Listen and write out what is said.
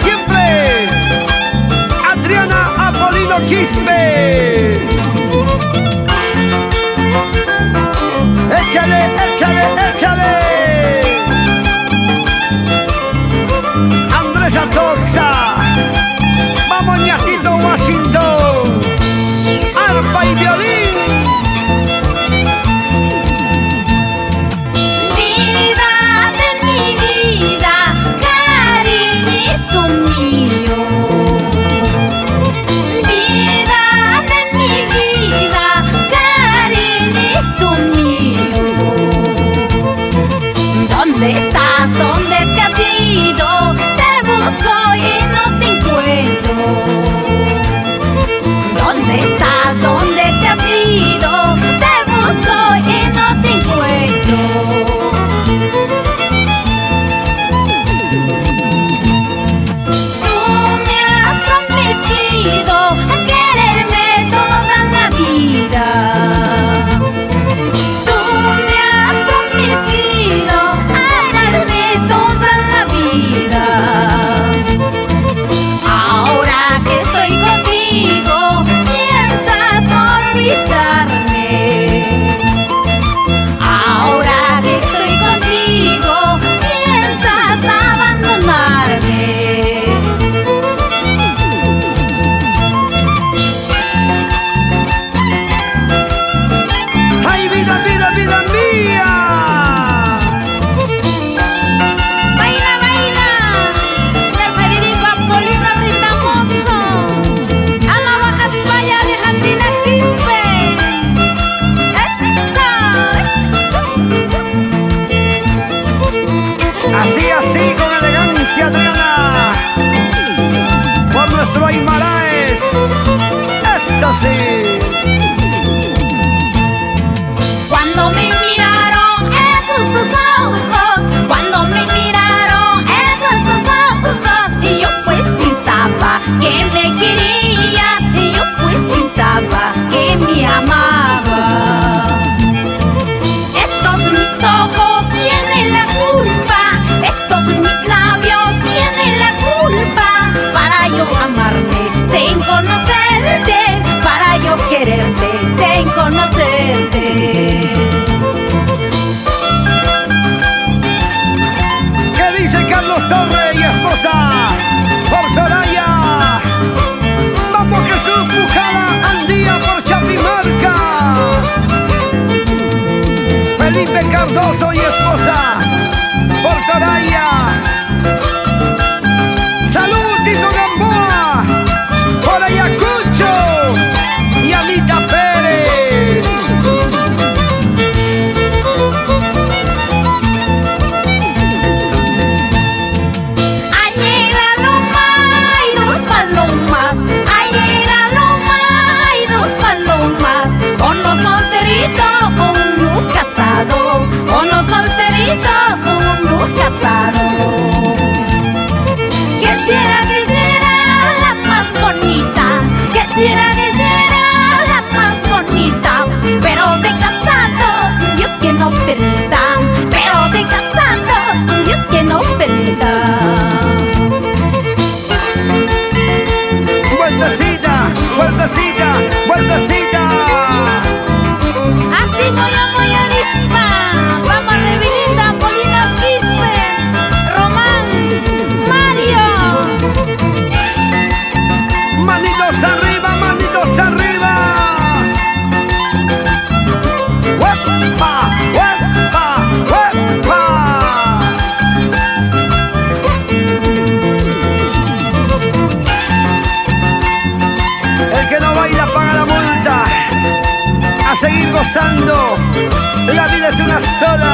siempre, Adriana Apolino Quispe. Échale, échale, échale. Andrés Atoxa. Vamos, ñatito Washington. Arpa y violín. ¿Dónde estás? ¿Dónde te has ido? Te busco y no te encuentro. ¿Dónde estás? ¿Dónde te has ido? Te busco y no te encuentro. Tú me has prometido quererme toda la vida. Cuando me miraron esos tus ojos, cuando me miraron esos tus ojos, y yo pues pensaba que me querías, y yo pues pensaba que me amaba. Estos mis ojos tienen la culpa, estos mis labios tienen la culpa, para yo amarte sin conocerte, para yo quererte sin conocerte. ¿Qué dice Carlos Torres y esposa? Por Soraya. Vamos Jesús Pujada, Andía por Chapimarca. Felipe Cardoso y esposa por Soraya. Salud Tito Gamboa por Ayacucho y Anita Pérez. Allí en la loma hay dos palomas, allí en la loma hay dos palomas, uno solterito, uno casado, uno solterito, uno casado. Quisiera que serán las más bonitas, quisiera que serán las más bonitas, pero de casado, Dios que no permita, pero de casado, Dios que no permita. Vueltecita, vueltecita, vueltecita. Así voy a arispa, vamos Revilita, Polino Quispe, Román, Mario. Manitos arriba, manitos arriba. ¡Huepa, huepa, huepa! El que no baila paga la multa. A seguir gozando. La vida es una sola.